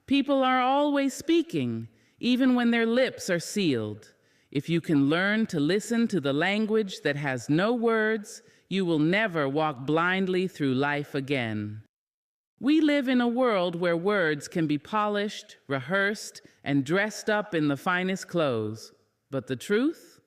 People are always speaking, even when their lips are sealed. If you can learn to listen to the language that has no words, you will never walk blindly through life again. We live in a world where words can be polished, rehearsed, and dressed up in the finest clothes. But the truth?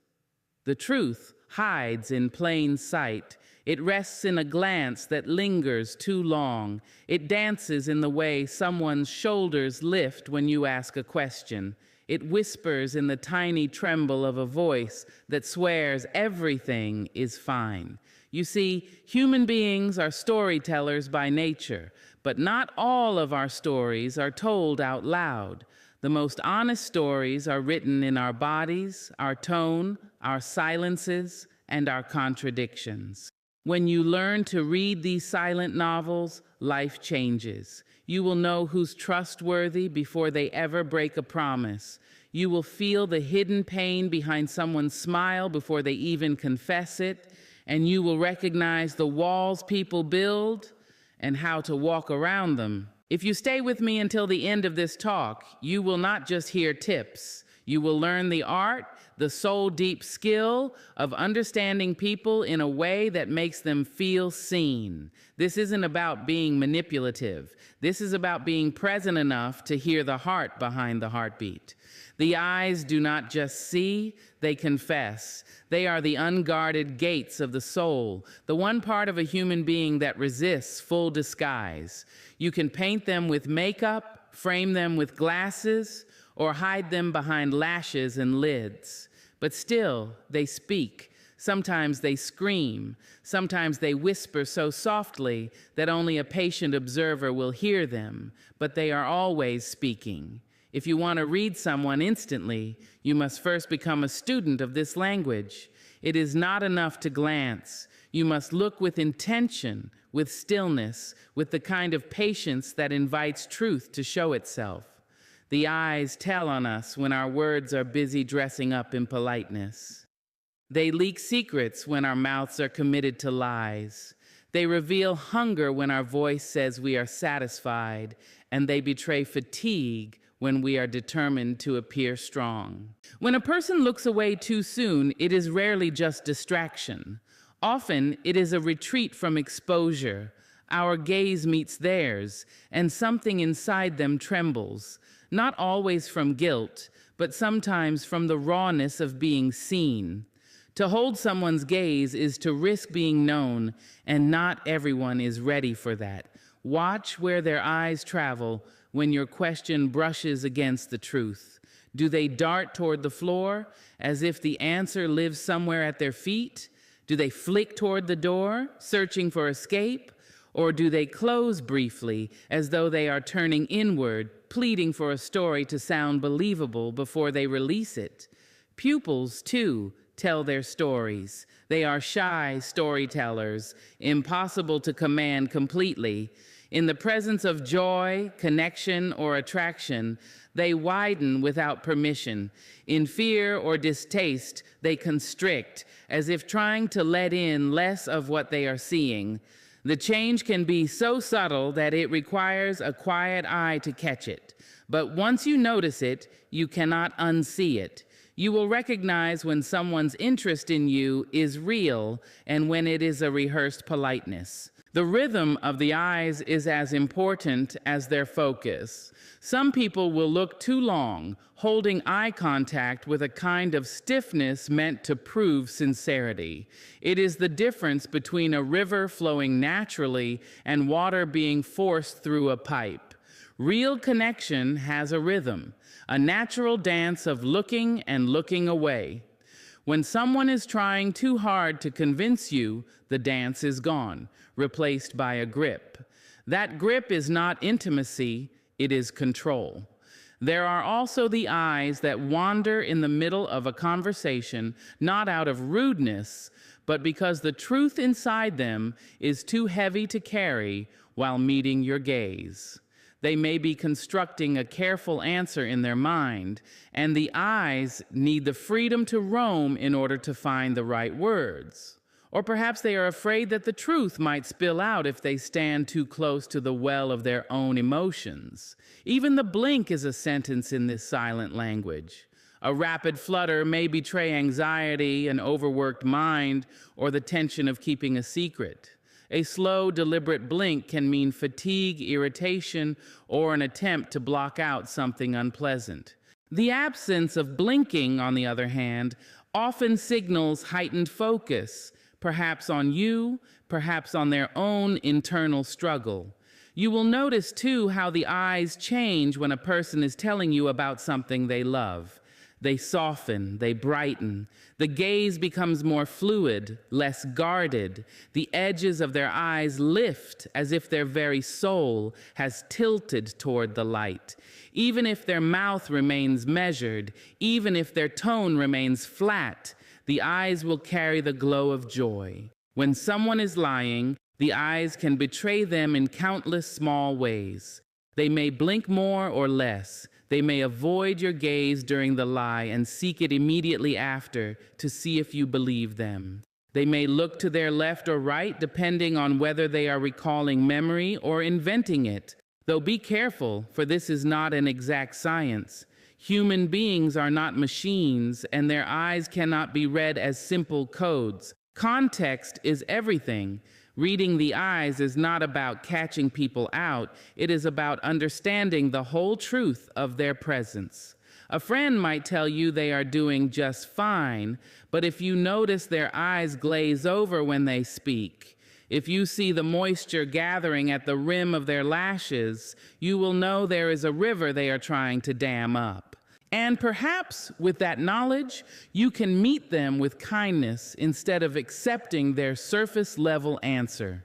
The truth hides in plain sight. It rests in a glance that lingers too long. It dances in the way someone's shoulders lift when you ask a question. It whispers in the tiny tremble of a voice that swears everything is fine. You see, human beings are storytellers by nature, but not all of our stories are told out loud. The most honest stories are written in our bodies, our tone, our silences, and our contradictions. When you learn to read these silent novels, life changes. You will know who's trustworthy before they ever break a promise. You will feel the hidden pain behind someone's smile before they even confess it, and you will recognize the walls people build and how to walk around them. If you stay with me until the end of this talk, you will not just hear tips. You will learn the art, the soul-deep skill of understanding people in a way that makes them feel seen. This isn't about being manipulative. This is about being present enough to hear the heart behind the heartbeat. The eyes do not just see, they confess. They are the unguarded gates of the soul, the one part of a human being that resists full disguise. You can paint them with makeup, frame them with glasses, or hide them behind lashes and lids. But still, they speak. Sometimes they scream. Sometimes they whisper so softly that only a patient observer will hear them. But they are always speaking. If you want to read someone instantly, you must first become a student of this language. It is not enough to glance. You must look with intention, with stillness, with the kind of patience that invites truth to show itself. The eyes tell on us when our words are busy dressing up in politeness. They leak secrets when our mouths are committed to lies. They reveal hunger when our voice says we are satisfied, and they betray fatigue when we are determined to appear strong. When a person looks away too soon, it is rarely just distraction. Often, it is a retreat from exposure. Our gaze meets theirs, and something inside them trembles. Not always from guilt, but sometimes from the rawness of being seen. To hold someone's gaze is to risk being known, and not everyone is ready for that. Watch where their eyes travel when your question brushes against the truth. Do they dart toward the floor as if the answer lives somewhere at their feet? Do they flick toward the door, searching for escape? Or do they close briefly as though they are turning inward, pleading for a story to sound believable before they release it? Pupils, too, tell their stories. They are shy storytellers, impossible to command completely. In the presence of joy, connection, or attraction, they widen without permission. In fear or distaste, they constrict, as if trying to let in less of what they are seeing. The change can be so subtle that it requires a quiet eye to catch it. But once you notice it, you cannot unsee it. You will recognize when someone's interest in you is real and when it is a rehearsed politeness. The rhythm of the eyes is as important as their focus. Some people will look too long, holding eye contact with a kind of stiffness meant to prove sincerity. It is the difference between a river flowing naturally and water being forced through a pipe. Real connection has a rhythm, a natural dance of looking and looking away. When someone is trying too hard to convince you, the dance is gone, replaced by a grip. That grip is not intimacy, it is control. There are also the eyes that wander in the middle of a conversation, not out of rudeness, but because the truth inside them is too heavy to carry while meeting your gaze. They may be constructing a careful answer in their mind, and the eyes need the freedom to roam in order to find the right words. Or perhaps they are afraid that the truth might spill out if they stand too close to the well of their own emotions. Even the blink is a sentence in this silent language. A rapid flutter may betray anxiety, an overworked mind, or the tension of keeping a secret. A slow, deliberate blink can mean fatigue, irritation, or an attempt to block out something unpleasant. The absence of blinking, on the other hand, often signals heightened focus, perhaps on you, perhaps on their own internal struggle. You will notice, too, how the eyes change when a person is telling you about something they love. They soften, they brighten. The gaze becomes more fluid, less guarded. The edges of their eyes lift as if their very soul has tilted toward the light. Even if their mouth remains measured, even if their tone remains flat, the eyes will carry the glow of joy. When someone is lying, the eyes can betray them in countless small ways. They may blink more or less. They may avoid your gaze during the lie and seek it immediately after to see if you believe them. They may look to their left or right depending on whether they are recalling memory or inventing it. Though be careful, for this is not an exact science. Human beings are not machines, and their eyes cannot be read as simple codes. Context is everything. Reading the eyes is not about catching people out. It is about understanding the whole truth of their presence. A friend might tell you they are doing just fine, but if you notice their eyes glaze over when they speak, if you see the moisture gathering at the rim of their lashes, you will know there is a river they are trying to dam up. And perhaps with that knowledge, you can meet them with kindness instead of accepting their surface-level answer.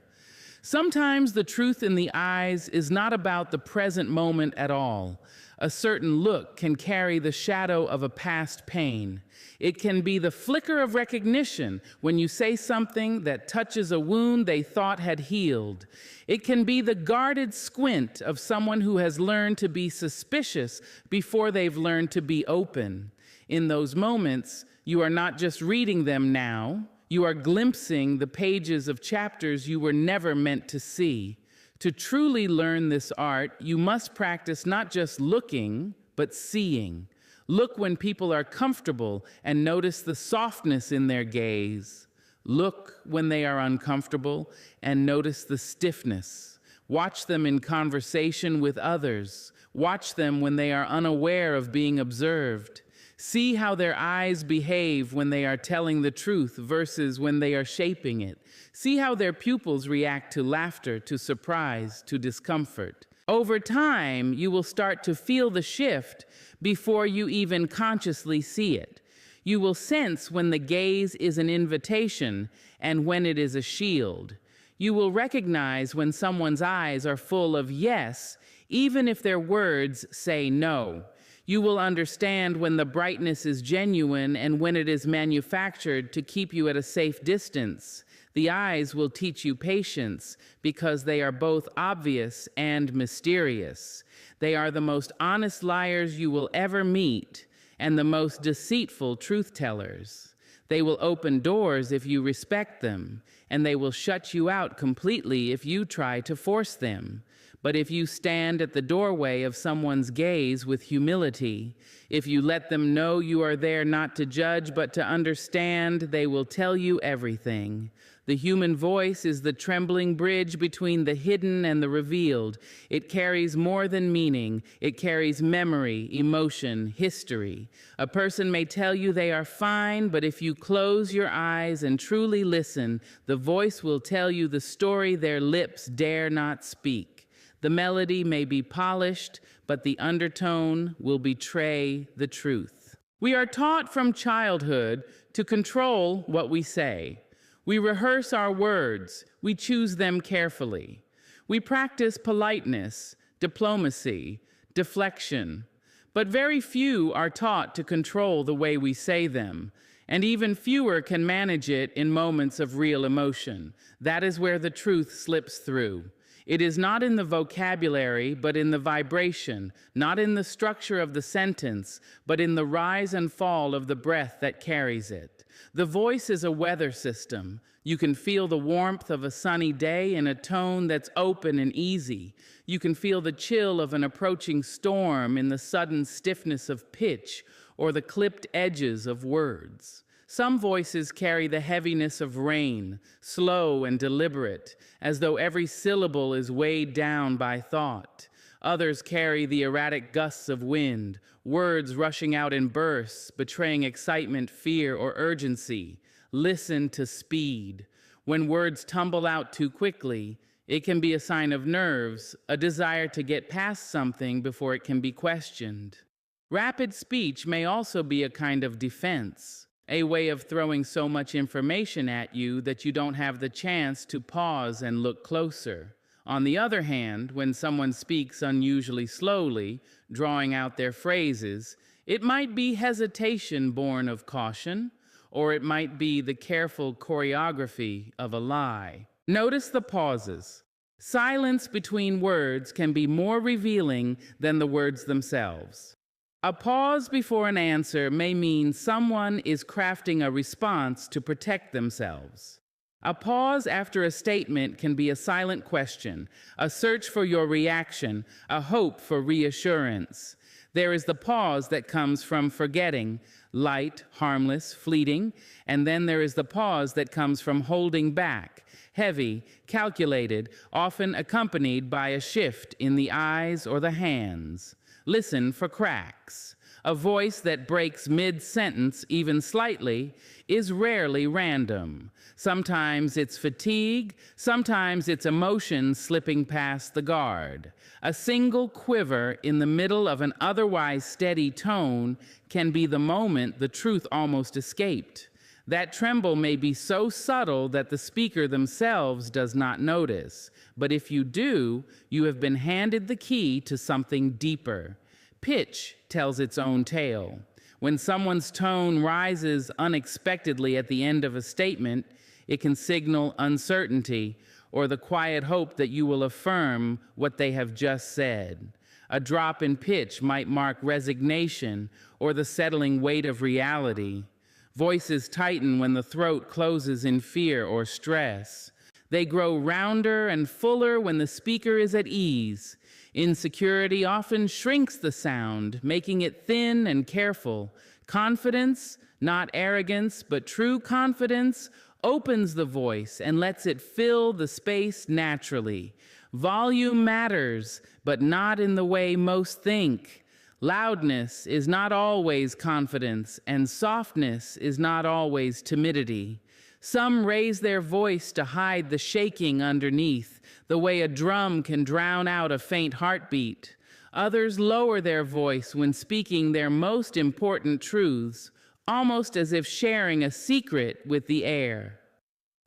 Sometimes the truth in the eyes is not about the present moment at all. A certain look can carry the shadow of a past pain. It can be the flicker of recognition when you say something that touches a wound they thought had healed. It can be the guarded squint of someone who has learned to be suspicious before they've learned to be open. In those moments, you are not just reading them now, you are glimpsing the pages of chapters you were never meant to see. To truly learn this art, you must practice not just looking, but seeing. Look when people are comfortable and notice the softness in their gaze. Look when they are uncomfortable and notice the stiffness. Watch them in conversation with others. Watch them when they are unaware of being observed. See how their eyes behave when they are telling the truth versus when they are shaping it. See how their pupils react to laughter, to surprise, to discomfort. Over time, you will start to feel the shift before you even consciously see it. You will sense when the gaze is an invitation and when it is a shield. You will recognize when someone's eyes are full of yes, even if their words say no. You will understand when the brightness is genuine and when it is manufactured to keep you at a safe distance. The eyes will teach you patience because they are both obvious and mysterious. They are the most honest liars you will ever meet and the most deceitful truth-tellers. They will open doors if you respect them, and they will shut you out completely if you try to force them. But if you stand at the doorway of someone's gaze with humility, if you let them know you are there not to judge but to understand, they will tell you everything. The human voice is the trembling bridge between the hidden and the revealed. It carries more than meaning. It carries memory, emotion, history. A person may tell you they are fine, but if you close your eyes and truly listen, the voice will tell you the story their lips dare not speak. The melody may be polished, but the undertone will betray the truth. We are taught from childhood to control what we say. We rehearse our words. We choose them carefully. We practice politeness, diplomacy, deflection. But very few are taught to control the way we say them, and even fewer can manage it in moments of real emotion. That is where the truth slips through. It is not in the vocabulary, but in the vibration, not in the structure of the sentence, but in the rise and fall of the breath that carries it. The voice is a weather system. You can feel the warmth of a sunny day in a tone that's open and easy. You can feel the chill of an approaching storm in the sudden stiffness of pitch or the clipped edges of words. Some voices carry the heaviness of rain, slow and deliberate, as though every syllable is weighed down by thought. Others carry the erratic gusts of wind, words rushing out in bursts, betraying excitement, fear, or urgency. Listen to speed. When words tumble out too quickly, it can be a sign of nerves, a desire to get past something before it can be questioned. Rapid speech may also be a kind of defense, a way of throwing so much information at you that you don't have the chance to pause and look closer. On the other hand, when someone speaks unusually slowly, drawing out their phrases, it might be hesitation born of caution, or it might be the careful choreography of a lie. Notice the pauses. Silence between words can be more revealing than the words themselves. A pause before an answer may mean someone is crafting a response to protect themselves. A pause after a statement can be a silent question, a search for your reaction, a hope for reassurance. There is the pause that comes from forgetting, light, harmless, fleeting, and then there is the pause that comes from holding back, heavy, calculated, often accompanied by a shift in the eyes or the hands. Listen for cracks. A voice that breaks mid-sentence, even slightly, is rarely random. Sometimes it's fatigue, sometimes it's emotion slipping past the guard. A single quiver in the middle of an otherwise steady tone can be the moment the truth almost escaped. That tremble may be so subtle that the speaker themselves does not notice. But if you do, you have been handed the key to something deeper. Pitch tells its own tale. When someone's tone rises unexpectedly at the end of a statement, it can signal uncertainty or the quiet hope that you will affirm what they have just said. A drop in pitch might mark resignation or the settling weight of reality. Voices tighten when the throat closes in fear or stress. They grow rounder and fuller when the speaker is at ease. Insecurity often shrinks the sound, making it thin and careful. Confidence, not arrogance, but true confidence, opens the voice and lets it fill the space naturally. Volume matters, but not in the way most think. Loudness is not always confidence, and softness is not always timidity. Some raise their voice to hide the shaking underneath, the way a drum can drown out a faint heartbeat. Others lower their voice when speaking their most important truths, almost as if sharing a secret with the air.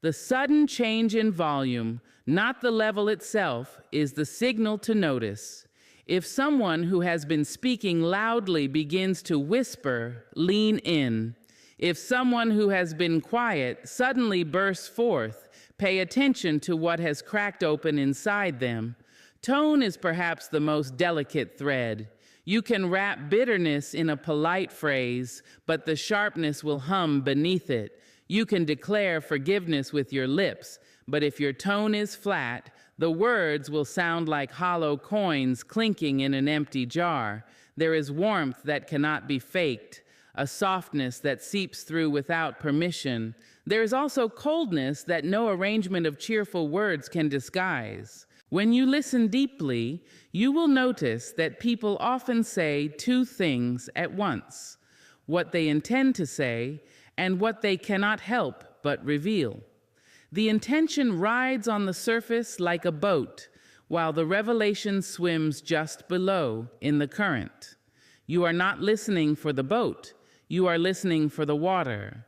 The sudden change in volume, not the level itself, is the signal to notice. If someone who has been speaking loudly begins to whisper, lean in. If someone who has been quiet suddenly bursts forth, pay attention to what has cracked open inside them. Tone is perhaps the most delicate thread. You can wrap bitterness in a polite phrase, but the sharpness will hum beneath it. You can declare forgiveness with your lips, but if your tone is flat, the words will sound like hollow coins clinking in an empty jar. There is warmth that cannot be faked, a softness that seeps through without permission. There is also coldness that no arrangement of cheerful words can disguise. When you listen deeply, you will notice that people often say two things at once: what they intend to say and what they cannot help but reveal. The intention rides on the surface like a boat, while the revelation swims just below in the current. You are not listening for the boat. You are listening for the water.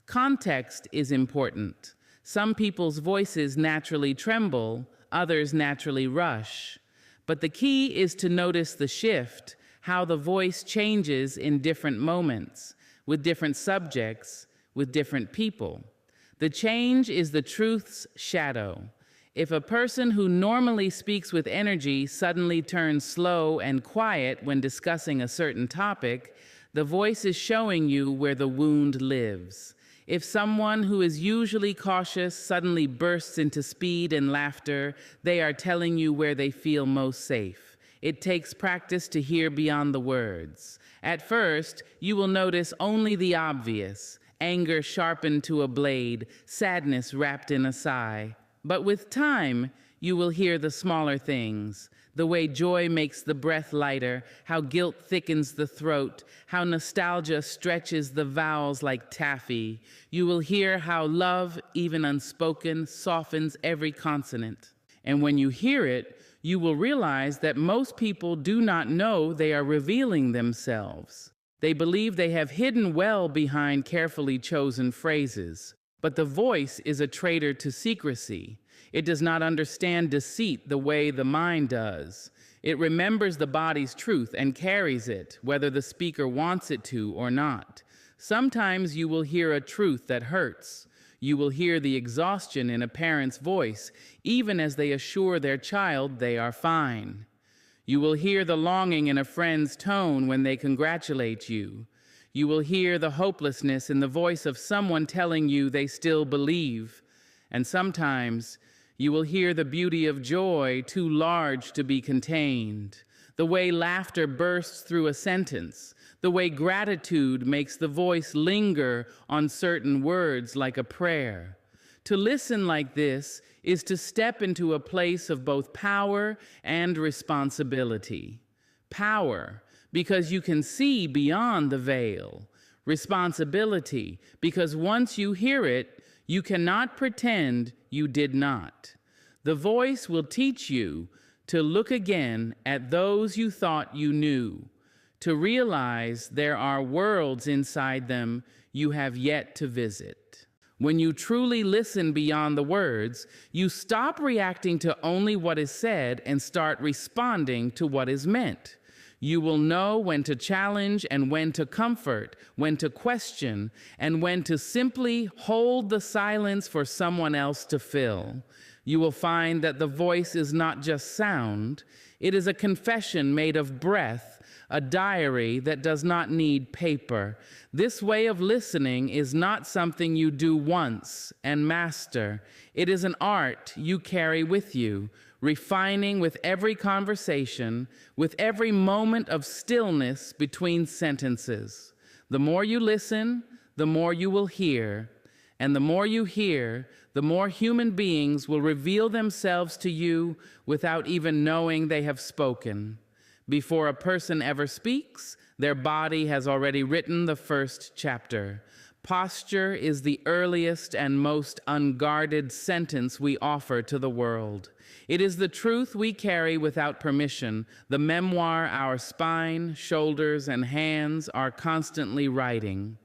Context is important. Some people's voices naturally tremble, others naturally rush. But the key is to notice the shift, how the voice changes in different moments, with different subjects, with different people. The change is the truth's shadow. If a person who normally speaks with energy suddenly turns slow and quiet when discussing a certain topic, the voice is showing you where the wound lives. If someone who is usually cautious suddenly bursts into speed and laughter, they are telling you where they feel most safe. It takes practice to hear beyond the words. At first, you will notice only the obvious: anger sharpened to a blade, sadness wrapped in a sigh. But with time, you will hear the smaller things: the way joy makes the breath lighter, how guilt thickens the throat, how nostalgia stretches the vowels like taffy. You will hear how love, even unspoken, softens every consonant. And when you hear it, you will realize that most people do not know they are revealing themselves. They believe they have hidden well behind carefully chosen phrases. But the voice is a traitor to secrecy. It does not understand deceit the way the mind does. It remembers the body's truth and carries it, whether the speaker wants it to or not. Sometimes you will hear a truth that hurts. You will hear the exhaustion in a parent's voice, even as they assure their child they are fine. You will hear the longing in a friend's tone when they congratulate you. You will hear the hopelessness in the voice of someone telling you they still believe. And sometimes you will hear the beauty of joy too large to be contained, the way laughter bursts through a sentence, the way gratitude makes the voice linger on certain words like a prayer. To listen like this is to step into a place of both power and responsibility. Power, because you can see beyond the veil. Responsibility, because once you hear it, you cannot pretend you did not. The voice will teach you to look again at those you thought you knew, to realize there are worlds inside them you have yet to visit. When you truly listen beyond the words, you stop reacting to only what is said and start responding to what is meant. You will know when to challenge and when to comfort, when to question, and when to simply hold the silence for someone else to fill. You will find that the voice is not just sound, it is a confession made of breath, a diary that does not need paper. This way of listening is not something you do once and master. It is an art you carry with you, refining with every conversation, with every moment of stillness between sentences. The more you listen, the more you will hear, and the more you hear, the more human beings will reveal themselves to you without even knowing they have spoken. Before a person ever speaks, their body has already written the first chapter. Posture is the earliest and most unguarded sentence we offer to the world. It is the truth we carry without permission, the memoir our spine, shoulders, and hands are constantly writing.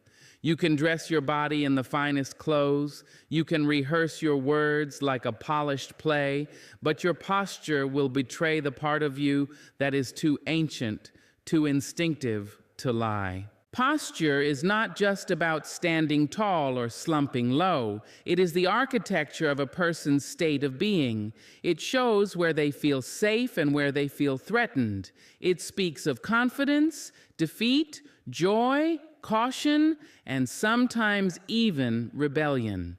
You can dress your body in the finest clothes, you can rehearse your words like a polished play, but your posture will betray the part of you that is too ancient, too instinctive to lie. Posture is not just about standing tall or slumping low. It is the architecture of a person's state of being. It shows where they feel safe and where they feel threatened. It speaks of confidence, defeat, joy, caution, and sometimes even rebellion.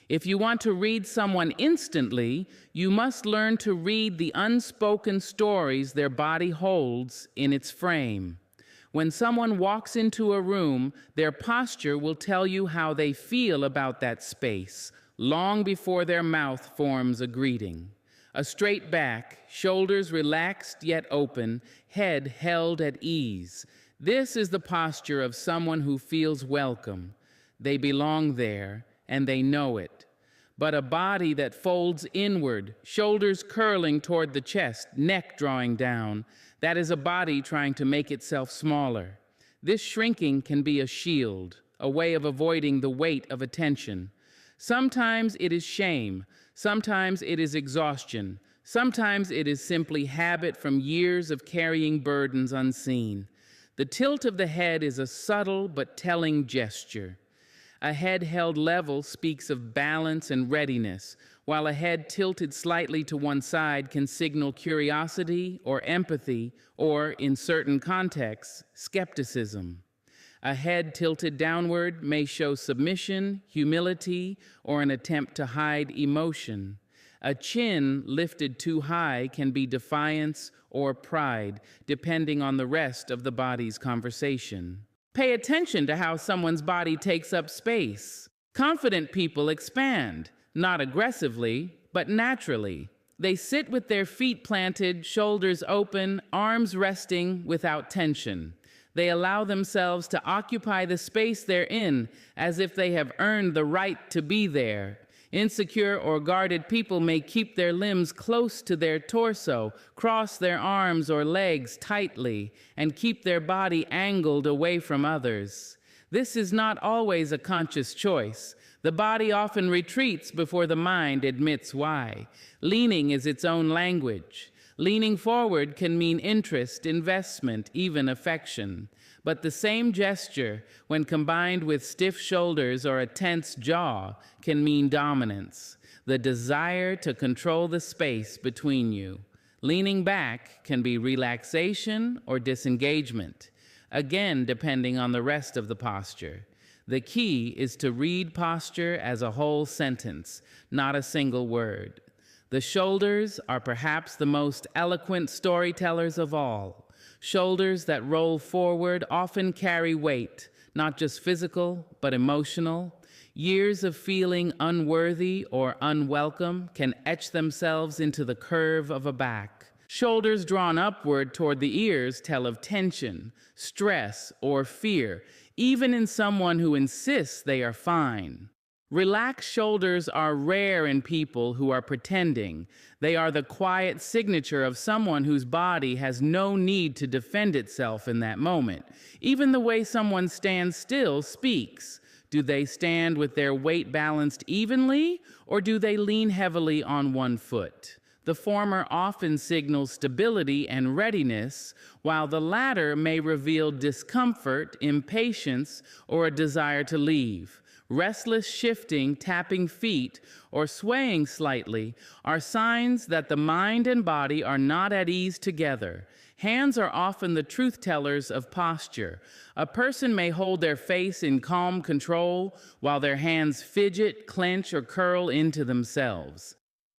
If you want to read someone instantly, you must learn to read the unspoken stories their body holds in its frame. When someone walks into a room, their posture will tell you how they feel about that space, long before their mouth forms a greeting. A straight back, shoulders relaxed yet open, head held at ease. This is the posture of someone who feels welcome. They belong there, and they know it. But a body that folds inward, shoulders curling toward the chest, neck drawing down, that is a body trying to make itself smaller. This shrinking can be a shield, a way of avoiding the weight of attention. Sometimes it is shame, sometimes it is exhaustion, sometimes it is simply habit from years of carrying burdens unseen. The tilt of the head is a subtle but telling gesture. A head held level speaks of balance and readiness, while a head tilted slightly to one side can signal curiosity or empathy, or, in certain contexts, skepticism. A head tilted downward may show submission, humility, or an attempt to hide emotion. A chin lifted too high can be defiance or pride, depending on the rest of the body's conversation. Pay attention to how someone's body takes up space. Confident people expand, not aggressively, but naturally. They sit with their feet planted, shoulders open, arms resting without tension. They allow themselves to occupy the space they're in as if they have earned the right to be there. Insecure or guarded people may keep their limbs close to their torso, cross their arms or legs tightly, and keep their body angled away from others. This is not always a conscious choice. The body often retreats before the mind admits why. Leaning is its own language. Leaning forward can mean interest, investment, even affection. But the same gesture, when combined with stiff shoulders or a tense jaw, can mean dominance, the desire to control the space between you. Leaning back can be relaxation or disengagement, again depending on the rest of the posture. The key is to read posture as a whole sentence, not a single word. The shoulders are perhaps the most eloquent storytellers of all. Shoulders that roll forward often carry weight, not just physical, but emotional. Years of feeling unworthy or unwelcome can etch themselves into the curve of a back. Shoulders drawn upward toward the ears tell of tension, stress, or fear, even in someone who insists they are fine. Relaxed shoulders are rare in people who are pretending. They are the quiet signature of someone whose body has no need to defend itself in that moment. Even the way someone stands still speaks. Do they stand with their weight balanced evenly, or do they lean heavily on one foot? The former often signals stability and readiness, while the latter may reveal discomfort, impatience, or a desire to leave. Restless shifting, tapping feet, or swaying slightly are signs that the mind and body are not at ease together. Hands are often the truth tellers of posture. A person may hold their face in calm control while their hands fidget, clench, or curl into themselves.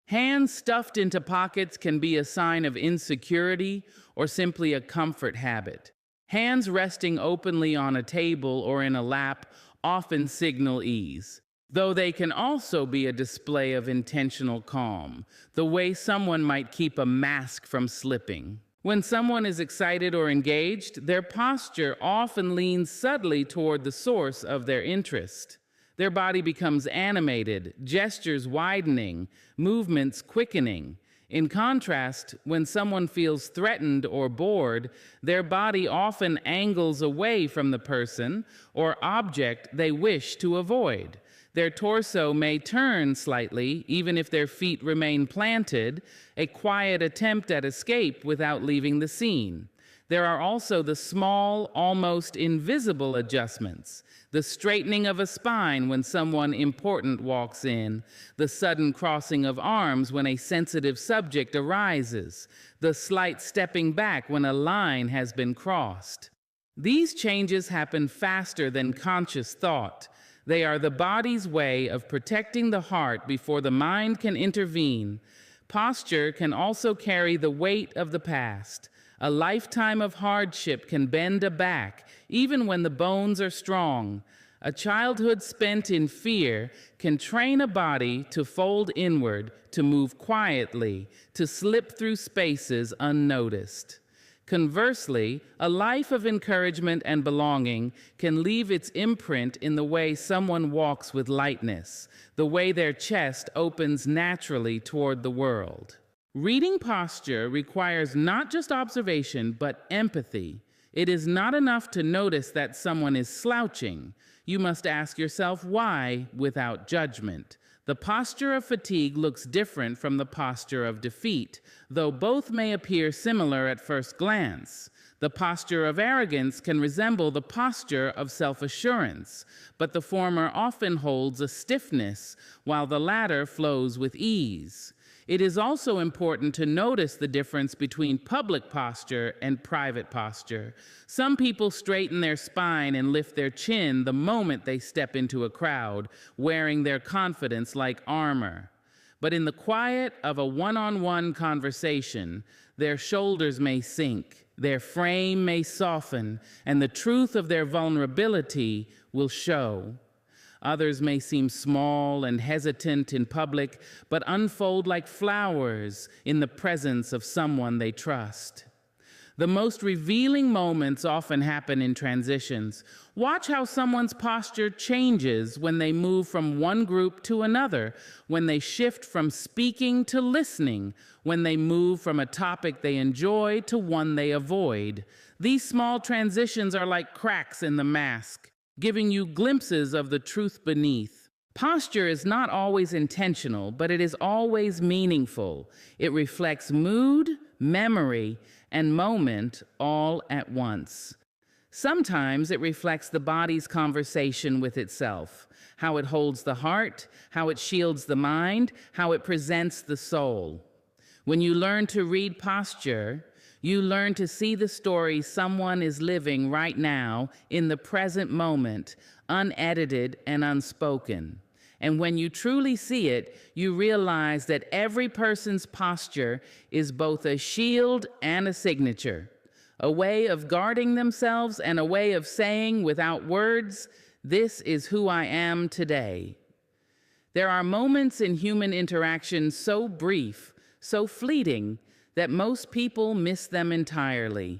Hands stuffed into pockets can be a sign of insecurity or simply a comfort habit. Hands resting openly on a table or in a lap often signal ease, though they can also be a display of intentional calm, the way someone might keep a mask from slipping. When someone is excited or engaged, their posture often leans subtly toward the source of their interest. Their body becomes animated, gestures widening, movements quickening. In contrast, when someone feels threatened or bored, their body often angles away from the person or object they wish to avoid. Their torso may turn slightly, even if their feet remain planted, a quiet attempt at escape without leaving the scene. There are also the small, almost invisible adjustments. The straightening of a spine when someone important walks in, the sudden crossing of arms when a sensitive subject arises, the slight stepping back when a line has been crossed. These changes happen faster than conscious thought. They are the body's way of protecting the heart before the mind can intervene. Posture can also carry the weight of the past. A lifetime of hardship can bend a back, even when the bones are strong. A childhood spent in fear can train a body to fold inward, to move quietly, to slip through spaces unnoticed. Conversely, a life of encouragement and belonging can leave its imprint in the way someone walks with lightness, the way their chest opens naturally toward the world. Reading posture requires not just observation, but empathy. It is not enough to notice that someone is slouching. You must ask yourself why without judgment. The posture of fatigue looks different from the posture of defeat, though both may appear similar at first glance. The posture of arrogance can resemble the posture of self-assurance, but the former often holds a stiffness, while the latter flows with ease. It is also important to notice the difference between public posture and private posture. Some people straighten their spine and lift their chin the moment they step into a crowd, wearing their confidence like armor. But in the quiet of a one-on-one conversation, their shoulders may sink, their frame may soften, and the truth of their vulnerability will show. Others may seem small and hesitant in public, but unfold like flowers in the presence of someone they trust. The most revealing moments often happen in transitions. Watch how someone's posture changes when they move from one group to another, when they shift from speaking to listening, when they move from a topic they enjoy to one they avoid. These small transitions are like cracks in the mask, giving you glimpses of the truth beneath. Posture is not always intentional, but it is always meaningful. It reflects mood, memory, and moment all at once. Sometimes it reflects the body's conversation with itself, how it holds the heart, how it shields the mind, how it presents the soul. When you learn to read posture, you learn to see the story someone is living right now in the present moment, unedited and unspoken. And when you truly see it, you realize that every person's posture is both a shield and a signature, a way of guarding themselves and a way of saying without words, "This is who I am today." There are moments in human interaction so brief, so fleeting, that most people miss them entirely.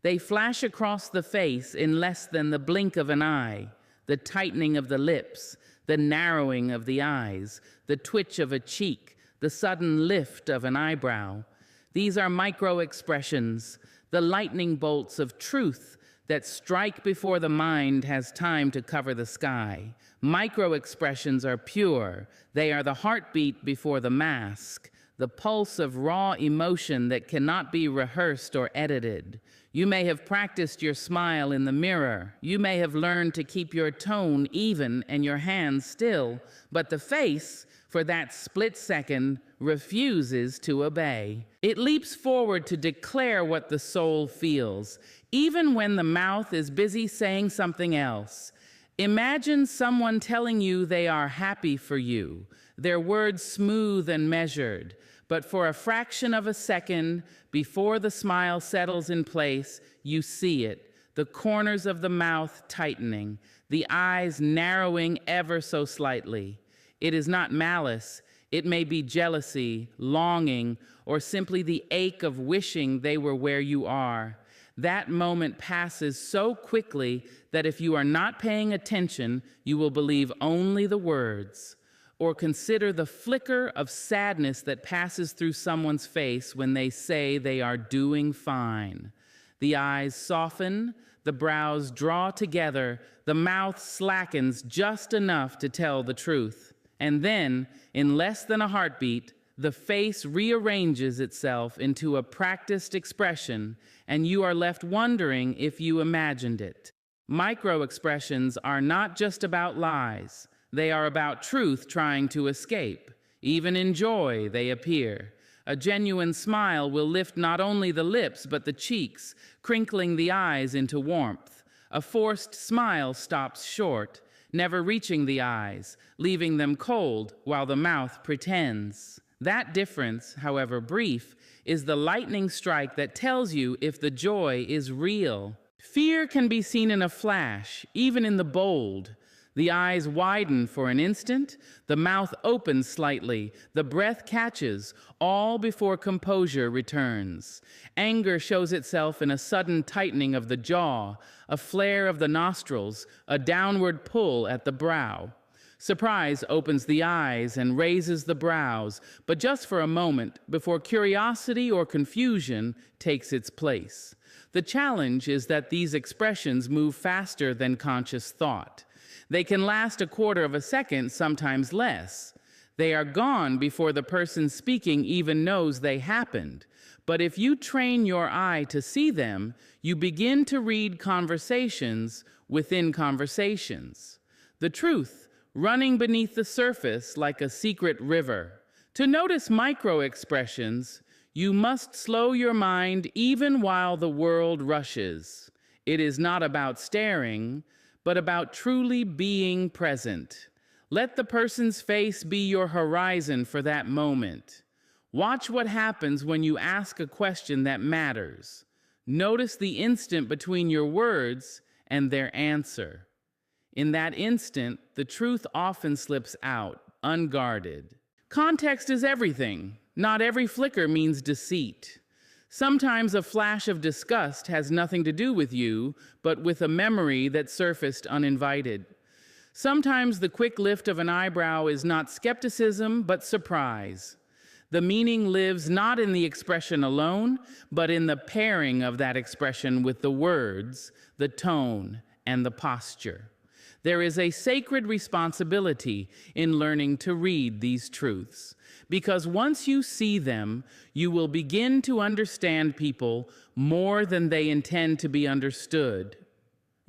They flash across the face in less than the blink of an eye, the tightening of the lips, the narrowing of the eyes, the twitch of a cheek, the sudden lift of an eyebrow. These are micro-expressions, the lightning bolts of truth that strike before the mind has time to cover the sky. Micro-expressions are pure. They are the heartbeat before the mask, the pulse of raw emotion that cannot be rehearsed or edited. You may have practiced your smile in the mirror. You may have learned to keep your tone even and your hands still, but the face, for that split second, refuses to obey. It leaps forward to declare what the soul feels, even when the mouth is busy saying something else. Imagine someone telling you they are happy for you, their words smooth and measured, but for a fraction of a second, before the smile settles in place, you see it, the corners of the mouth tightening, the eyes narrowing ever so slightly. It is not malice. It may be jealousy, longing, or simply the ache of wishing they were where you are. That moment passes so quickly that if you are not paying attention, you will believe only the words. Or consider the flicker of sadness that passes through someone's face when they say they are doing fine. The eyes soften, the brows draw together, the mouth slackens just enough to tell the truth. And then, in less than a heartbeat, the face rearranges itself into a practiced expression, and you are left wondering if you imagined it. Micro-expressions are not just about lies. They are about truth trying to escape. Even in joy, they appear. A genuine smile will lift not only the lips, but the cheeks, crinkling the eyes into warmth. A forced smile stops short, never reaching the eyes, leaving them cold while the mouth pretends. That difference, however brief, is the lightning strike that tells you if the joy is real. Fear can be seen in a flash, even in the bold. The eyes widen for an instant, the mouth opens slightly, the breath catches, all before composure returns. Anger shows itself in a sudden tightening of the jaw, a flare of the nostrils, a downward pull at the brow. Surprise opens the eyes and raises the brows, but just for a moment before curiosity or confusion takes its place. The challenge is that these expressions move faster than conscious thought. They can last a quarter of a second, sometimes less. They are gone before the person speaking even knows they happened. But if you train your eye to see them, you begin to read conversations within conversations. The truth, running beneath the surface like a secret river. To notice micro-expressions, you must slow your mind even while the world rushes. It is not about staring, but about truly being present. Let the person's face be your horizon for that moment. Watch what happens when you ask a question that matters. Notice the instant between your words and their answer. In that instant, the truth often slips out, unguarded. Context is everything. Not every flicker means deceit. Sometimes a flash of disgust has nothing to do with you, but with a memory that surfaced uninvited. Sometimes the quick lift of an eyebrow is not skepticism, but surprise. The meaning lives not in the expression alone, but in the pairing of that expression with the words, the tone, and the posture. There is a sacred responsibility in learning to read these truths, because once you see them, you will begin to understand people more than they intend to be understood.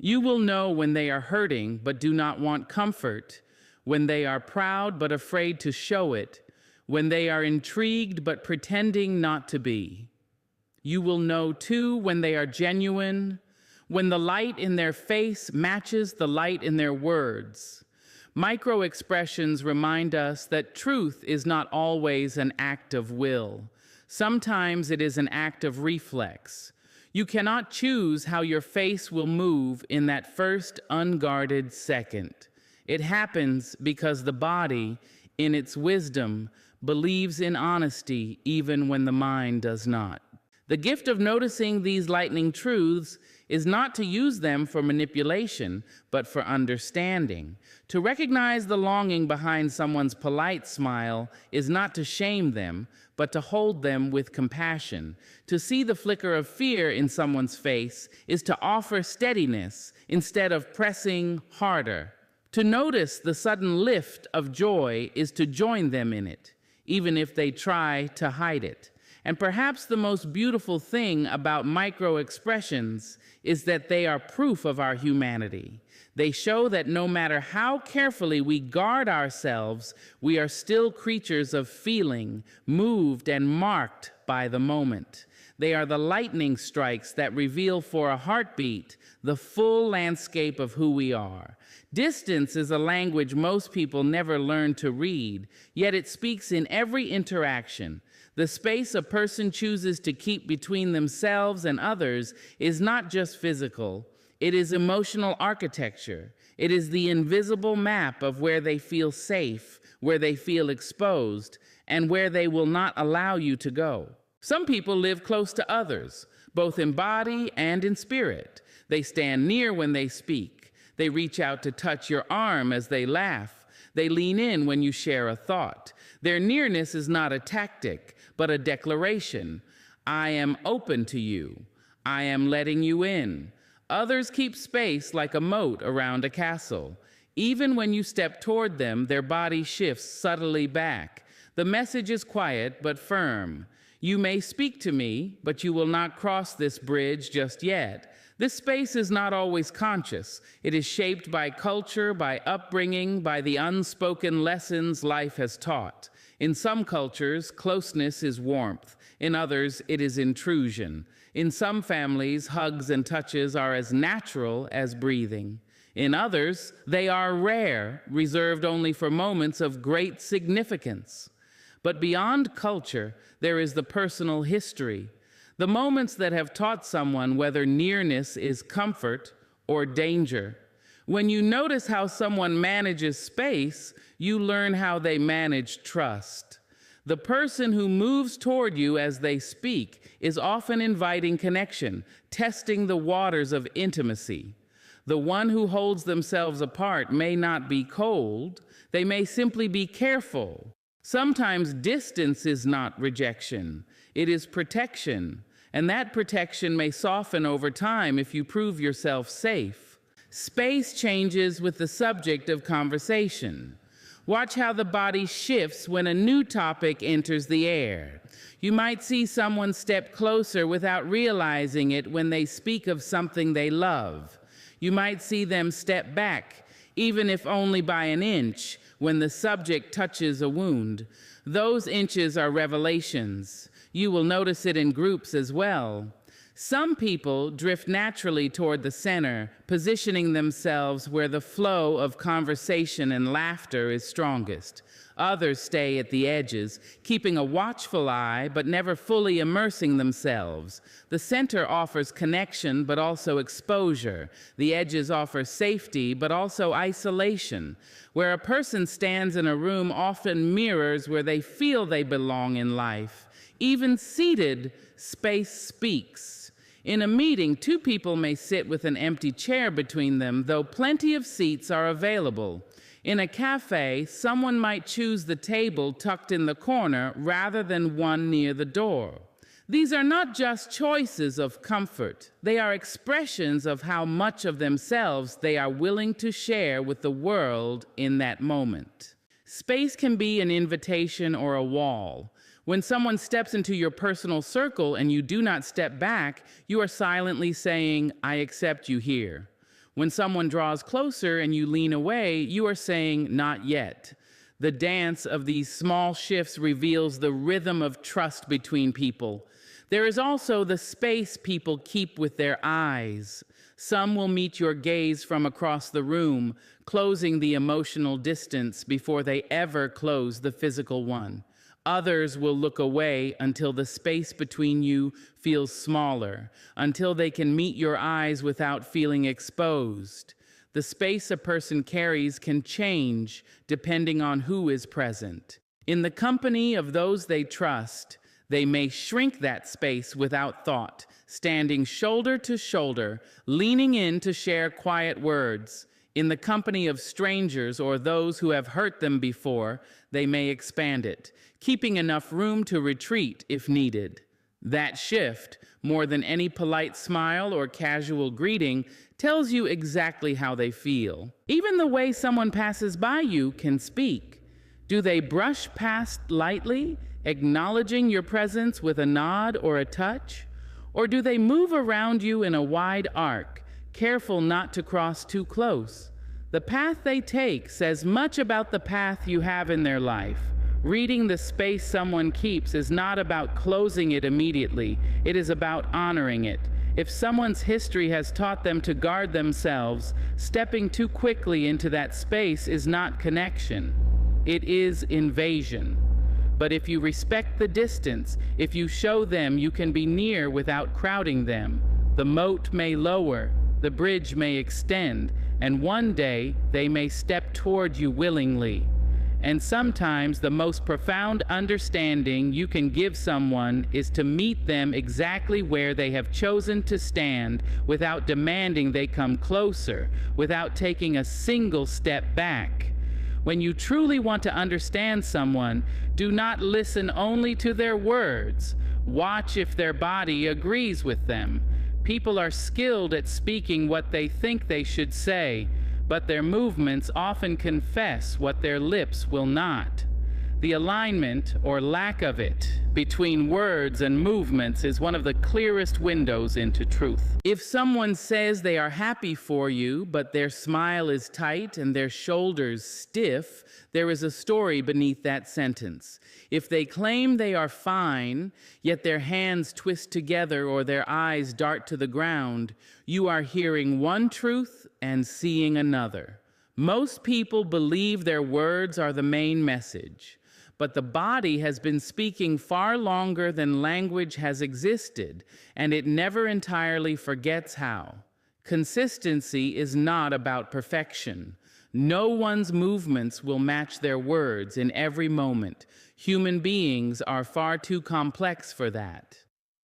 You will know when they are hurting but do not want comfort, when they are proud but afraid to show it, when they are intrigued but pretending not to be. You will know, too, when they are genuine, when the light in their face matches the light in their words. Micro-expressions remind us that truth is not always an act of will. Sometimes it is an act of reflex. You cannot choose how your face will move in that first unguarded second. It happens because the body, in its wisdom, believes in honesty even when the mind does not. The gift of noticing these lightning truths is not to use them for manipulation, but for understanding. To recognize the longing behind someone's polite smile is not to shame them, but to hold them with compassion. To see the flicker of fear in someone's face is to offer steadiness instead of pressing harder. To notice the sudden lift of joy is to join them in it, even if they try to hide it. And perhaps the most beautiful thing about micro-expressions is that they are proof of our humanity. They show that no matter how carefully we guard ourselves, we are still creatures of feeling, moved and marked by the moment. They are the lightning strikes that reveal for a heartbeat the full landscape of who we are. Distance is a language most people never learn to read, yet it speaks in every interaction. The space a person chooses to keep between themselves and others is not just physical. It is emotional architecture. It is the invisible map of where they feel safe, where they feel exposed, and where they will not allow you to go. Some people live close to others, both in body and in spirit. They stand near when they speak. They reach out to touch your arm as they laugh. They lean in when you share a thought. Their nearness is not a tactic, but a declaration. I am open to you. I am letting you in. Others keep space like a moat around a castle. Even when you step toward them, their body shifts subtly back. The message is quiet but firm. You may speak to me, but you will not cross this bridge just yet. This space is not always conscious. It is shaped by culture, by upbringing, by the unspoken lessons life has taught. In some cultures, closeness is warmth. In others, it is intrusion. In some families, hugs and touches are as natural as breathing. In others, they are rare, reserved only for moments of great significance. But beyond culture, there is the personal history, the moments that have taught someone whether nearness is comfort or danger. When you notice how someone manages space, you learn how they manage trust. The person who moves toward you as they speak is often inviting connection, testing the waters of intimacy. The one who holds themselves apart may not be cold, they may simply be careful. Sometimes distance is not rejection, it is protection, and that protection may soften over time if you prove yourself safe. Space changes with the subject of conversation. Watch how the body shifts when a new topic enters the air. You might see someone step closer without realizing it when they speak of something they love. You might see them step back, even if only by an inch, when the subject touches a wound. Those inches are revelations. You will notice it in groups as well. Some people drift naturally toward the center, positioning themselves where the flow of conversation and laughter is strongest. Others stay at the edges, keeping a watchful eye but never fully immersing themselves. The center offers connection but also exposure. The edges offer safety but also isolation. Where a person stands in a room often mirrors where they feel they belong in life. Even seated, space speaks. In a meeting, two people may sit with an empty chair between them, though plenty of seats are available. In a cafe, someone might choose the table tucked in the corner rather than one near the door. These are not just choices of comfort. They are expressions of how much of themselves they are willing to share with the world in that moment. Space can be an invitation or a wall. When someone steps into your personal circle and you do not step back, you are silently saying, "I accept you here." When someone draws closer and you lean away, you are saying, "Not yet." The dance of these small shifts reveals the rhythm of trust between people. There is also the space people keep with their eyes. Some will meet your gaze from across the room, closing the emotional distance before they ever close the physical one. Others will look away until the space between you feels smaller, until they can meet your eyes without feeling exposed. The space a person carries can change depending on who is present. In the company of those they trust, they may shrink that space without thought, standing shoulder to shoulder, leaning in to share quiet words. In the company of strangers or those who have hurt them before, they may expand it, keeping enough room to retreat if needed. That shift, more than any polite smile or casual greeting, tells you exactly how they feel. Even the way someone passes by you can speak. Do they brush past lightly, acknowledging your presence with a nod or a touch? Or do they move around you in a wide arc, careful not to cross too close? The path they take says much about the path you have in their life. Reading the space someone keeps is not about closing it immediately. It is about honoring it. If someone's history has taught them to guard themselves, stepping too quickly into that space is not connection. It is invasion. But if you respect the distance, if you show them you can be near without crowding them, the moat may lower, the bridge may extend, and one day they may step toward you willingly. And sometimes the most profound understanding you can give someone is to meet them exactly where they have chosen to stand without demanding they come closer, without taking a single step back. When you truly want to understand someone, do not listen only to their words. Watch if their body agrees with them. People are skilled at speaking what they think they should say, but their movements often confess what their lips will not. The alignment, or lack of it, between words and movements is one of the clearest windows into truth. If someone says they are happy for you, but their smile is tight and their shoulders stiff, there is a story beneath that sentence. If they claim they are fine, yet their hands twist together or their eyes dart to the ground, you are hearing one truth and seeing another. Most people believe their words are the main message. But the body has been speaking far longer than language has existed, and it never entirely forgets how. Consistency is not about perfection. No one's movements will match their words in every moment. Human beings are far too complex for that.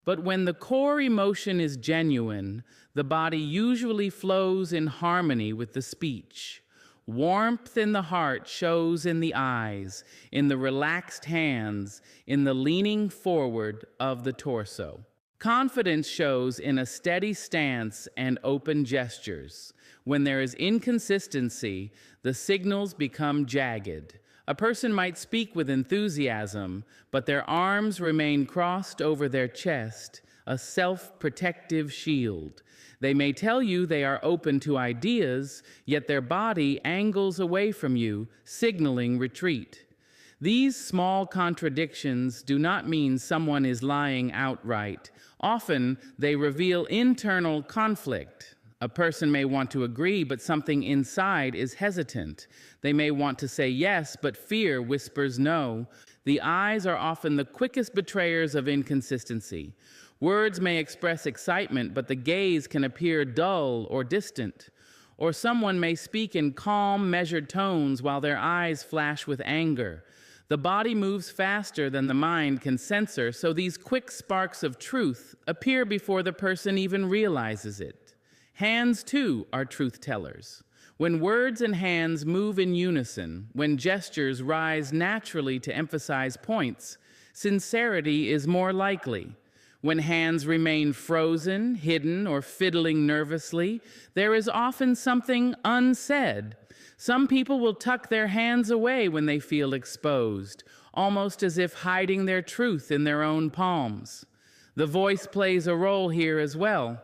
But when the core emotion is genuine, the body usually flows in harmony with the speech. Warmth in the heart shows in the eyes, in the relaxed hands, in the leaning forward of the torso. Confidence shows in a steady stance and open gestures. When there is inconsistency, the signals become jagged. A person might speak with enthusiasm, but their arms remain crossed over their chest, a self-protective shield. They may tell you they are open to ideas, yet their body angles away from you, signaling retreat. These small contradictions do not mean someone is lying outright. Often, they reveal internal conflict. A person may want to agree, but something inside is hesitant. They may want to say yes, but fear whispers no. The eyes are often the quickest betrayers of inconsistency. Words may express excitement, but the gaze can appear dull or distant. Or someone may speak in calm, measured tones while their eyes flash with anger. The body moves faster than the mind can censor, so these quick sparks of truth appear before the person even realizes it. Hands, too, are truth tellers. When words and hands move in unison, when gestures rise naturally to emphasize points, sincerity is more likely. When hands remain frozen, hidden, or fiddling nervously, there is often something unsaid. Some people will tuck their hands away when they feel exposed, almost as if hiding their truth in their own palms. The voice plays a role here as well.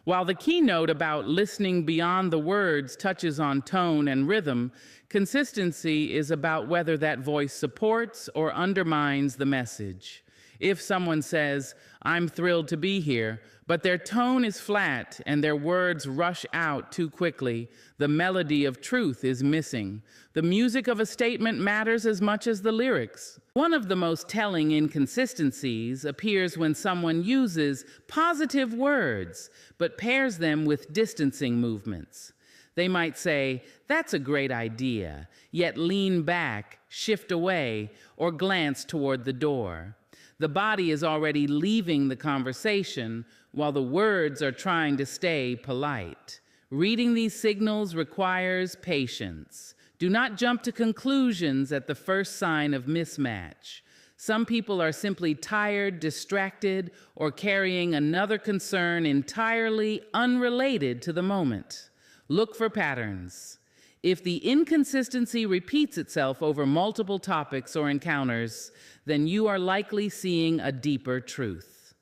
While the keynote about listening beyond the words touches on tone and rhythm, consistency is about whether that voice supports or undermines the message. If someone says, "I'm thrilled to be here," but their tone is flat and their words rush out too quickly, the melody of truth is missing. The music of a statement matters as much as the lyrics. One of the most telling inconsistencies appears when someone uses positive words, but pairs them with distancing movements. They might say, "That's a great idea," yet lean back, shift away, or glance toward the door. The body is already leaving the conversation while the words are trying to stay polite. Reading these signals requires patience. Do not jump to conclusions at the first sign of mismatch. Some people are simply tired, distracted, or carrying another concern entirely unrelated to the moment. Look for patterns. If the inconsistency repeats itself over multiple topics or encounters, then you are likely seeing a deeper truth.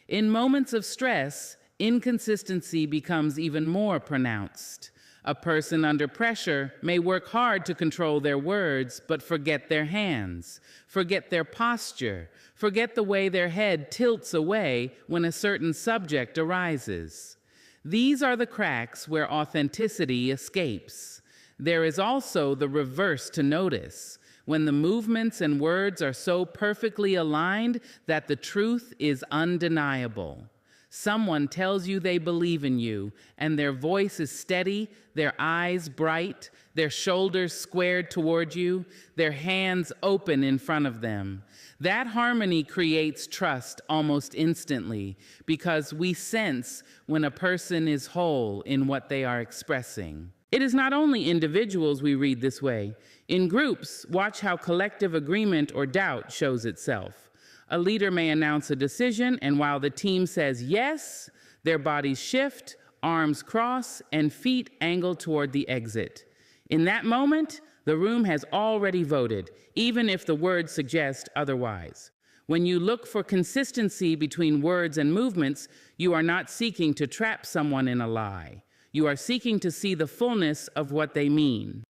In moments of stress, inconsistency becomes even more pronounced. A person under pressure may work hard to control their words, but forget their hands, forget their posture, forget the way their head tilts away when a certain subject arises. These are the cracks where authenticity escapes. There is also the reverse to notice, when the movements and words are so perfectly aligned that the truth is undeniable. Someone tells you they believe in you, and their voice is steady, their eyes bright, their shoulders squared toward you, their hands open in front of them. That harmony creates trust almost instantly, because we sense when a person is whole in what they are expressing. It is not only individuals we read this way. In groups, watch how collective agreement or doubt shows itself. A leader may announce a decision, and while the team says yes, their bodies shift, arms cross, and feet angle toward the exit. In that moment, the room has already voted, even if the words suggest otherwise. When you look for consistency between words and movements, you are not seeking to trap someone in a lie. You are seeking to see the fullness of what they mean.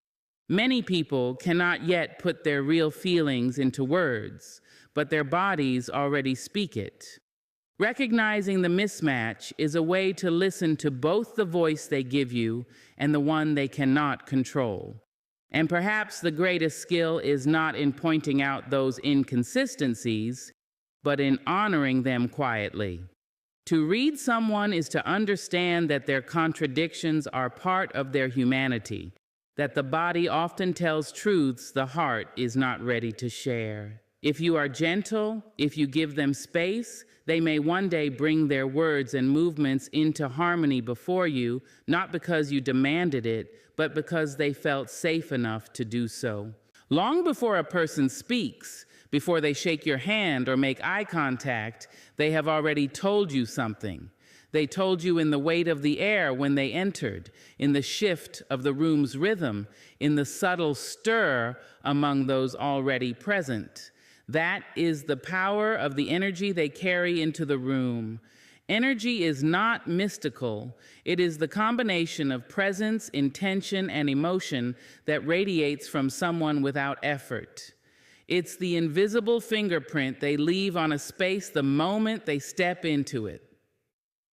Many people cannot yet put their real feelings into words, but their bodies already speak it. Recognizing the mismatch is a way to listen to both the voice they give you and the one they cannot control. And perhaps the greatest skill is not in pointing out those inconsistencies, but in honoring them quietly. To read someone is to understand that their contradictions are part of their humanity, that the body often tells truths the heart is not ready to share. If you are gentle, if you give them space, they may one day bring their words and movements into harmony before you, not because you demanded it, but because they felt safe enough to do so. Long before a person speaks, before they shake your hand or make eye contact, they have already told you something. They told you in the weight of the air when they entered, in the shift of the room's rhythm, in the subtle stir among those already present. That is the power of the energy they carry into the room. Energy is not mystical. It is the combination of presence, intention, and emotion that radiates from someone without effort. It's the invisible fingerprint they leave on a space the moment they step into it.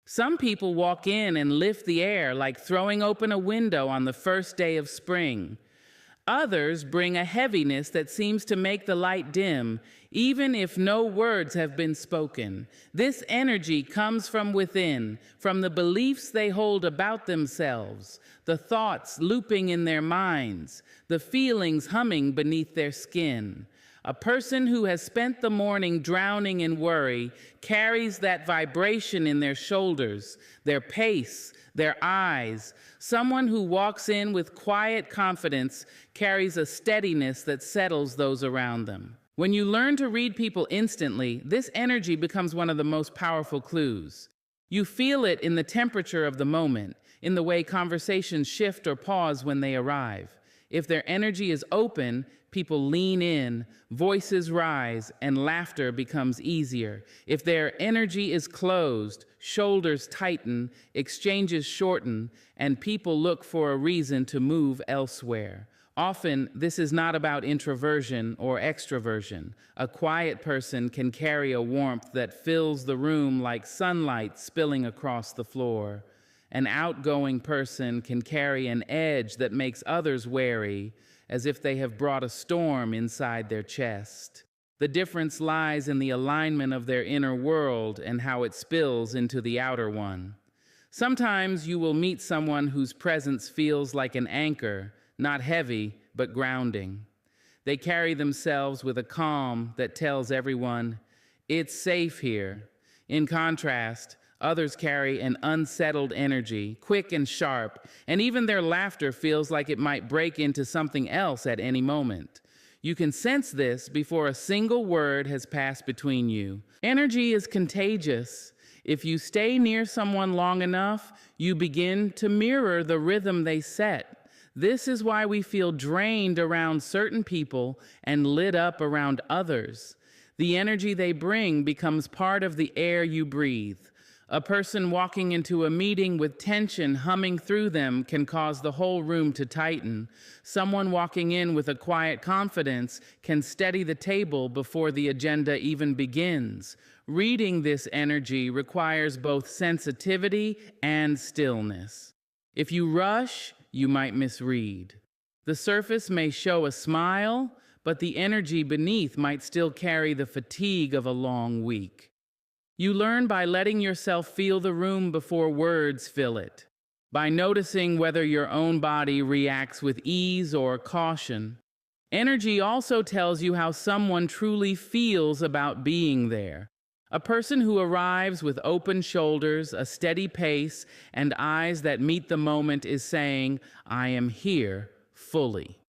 Some people walk in and lift the air like throwing open a window on the first day of spring. Others bring a heaviness that seems to make the light dim, even if no words have been spoken. This energy comes from within, from the beliefs they hold about themselves, the thoughts looping in their minds, the feelings humming beneath their skin. A person who has spent the morning drowning in worry carries that vibration in their shoulders, their pace, their eyes. Someone who walks in with quiet confidence carries a steadiness that settles those around them. When you learn to read people instantly, this energy becomes one of the most powerful clues. You feel it in the temperature of the moment, in the way conversations shift or pause when they arrive. If their energy is open, people lean in, voices rise, and laughter becomes easier. If their energy is closed, shoulders tighten, exchanges shorten, and people look for a reason to move elsewhere. Often, this is not about introversion or extroversion. A quiet person can carry a warmth that fills the room like sunlight spilling across the floor. An outgoing person can carry an edge that makes others wary, as if they have brought a storm inside their chest. The difference lies in the alignment of their inner world and how it spills into the outer one. Sometimes you will meet someone whose presence feels like an anchor, not heavy, but grounding. They carry themselves with a calm that tells everyone, "It's safe here." In contrast, others carry an unsettled energy, quick and sharp, and even their laughter feels like it might break into something else at any moment. You can sense this before a single word has passed between you. Energy is contagious. If you stay near someone long enough, you begin to mirror the rhythm they set. This is why we feel drained around certain people and lit up around others. The energy they bring becomes part of the air you breathe. A person walking into a meeting with tension humming through them can cause the whole room to tighten. Someone walking in with a quiet confidence can steady the table before the agenda even begins. Reading this energy requires both sensitivity and stillness. If you rush, you might misread. The surface may show a smile, but the energy beneath might still carry the fatigue of a long week. You learn by letting yourself feel the room before words fill it, by noticing whether your own body reacts with ease or caution. Energy also tells you how someone truly feels about being there. A person who arrives with open shoulders, a steady pace, and eyes that meet the moment is saying, "I am here fully."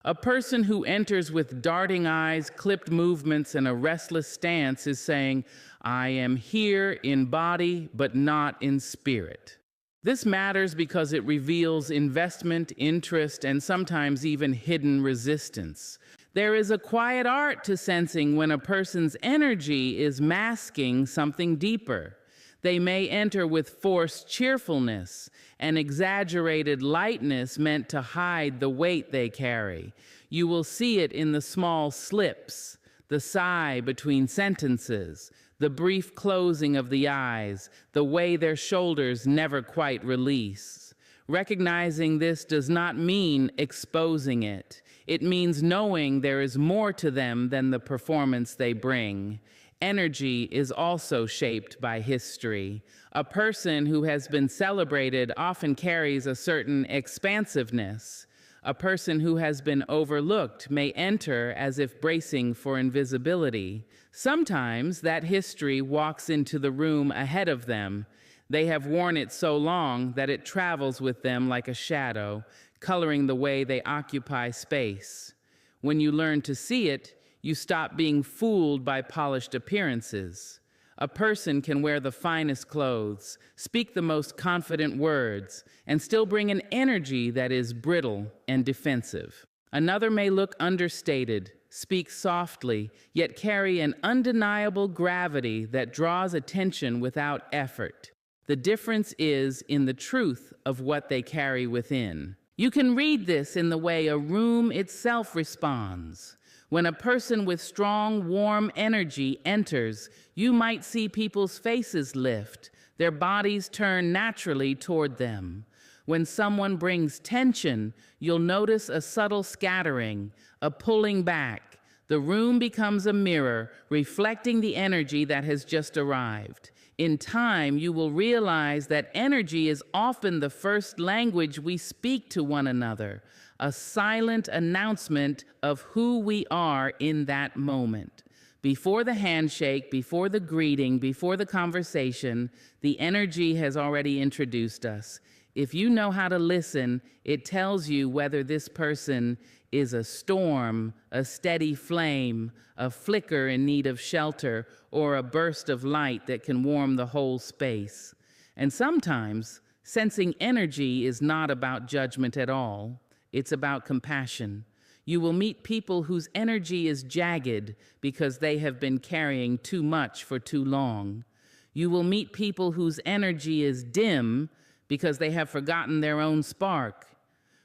A person who enters with darting eyes, clipped movements, and a restless stance is saying, "I am here in body, but not in spirit." This matters because it reveals investment, interest, and sometimes even hidden resistance. There is a quiet art to sensing when a person's energy is masking something deeper. They may enter with forced cheerfulness, an exaggerated lightness meant to hide the weight they carry. You will see it in the small slips, the sigh between sentences, the brief closing of the eyes, the way their shoulders never quite release. Recognizing this does not mean exposing it. It means knowing there is more to them than the performance they bring. Energy is also shaped by history. A person who has been celebrated often carries a certain expansiveness. A person who has been overlooked may enter as if bracing for invisibility. Sometimes that history walks into the room ahead of them. They have worn it so long that it travels with them like a shadow, coloring the way they occupy space. When you learn to see it, you stop being fooled by polished appearances. A person can wear the finest clothes, speak the most confident words, and still bring an energy that is brittle and defensive. Another may look understated, speak softly, yet carry an undeniable gravity that draws attention without effort. The difference is in the truth of what they carry within. You can read this in the way a room itself responds. When a person with strong, warm energy enters, you might see people's faces lift, their bodies turn naturally toward them. When someone brings tension, you'll notice a subtle scattering, a pulling back. The room becomes a mirror, reflecting the energy that has just arrived. In time, you will realize that energy is often the first language we speak to one another, a silent announcement of who we are in that moment. Before the handshake, before the greeting, before the conversation, the energy has already introduced us. If you know how to listen, it tells you whether this person is a storm, a steady flame, a flicker in need of shelter, or a burst of light that can warm the whole space. And sometimes, sensing energy is not about judgment at all. It's about compassion. You will meet people whose energy is jagged because they have been carrying too much for too long. You will meet people whose energy is dim because they have forgotten their own spark.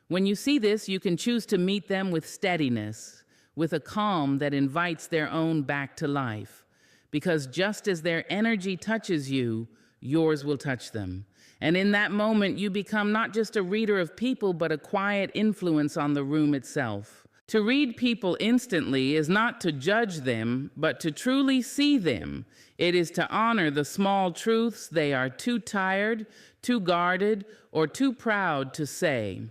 When you see this, you can choose to meet them with steadiness, with a calm that invites their own back to life. Because just as their energy touches you, yours will touch them. And in that moment, you become not just a reader of people, but a quiet influence on the room itself. To read people instantly is not to judge them, but to truly see them. It is to honor the small truths they are too tired, too guarded, or too proud to say.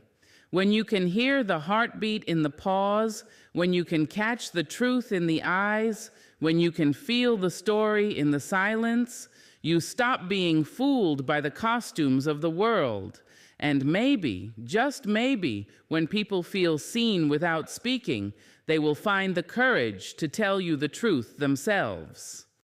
When you can hear the heartbeat in the pause, when you can catch the truth in the eyes, when you can feel the story in the silence, you stop being fooled by the costumes of the world. And maybe, just maybe, when people feel seen without speaking, they will find the courage to tell you the truth themselves.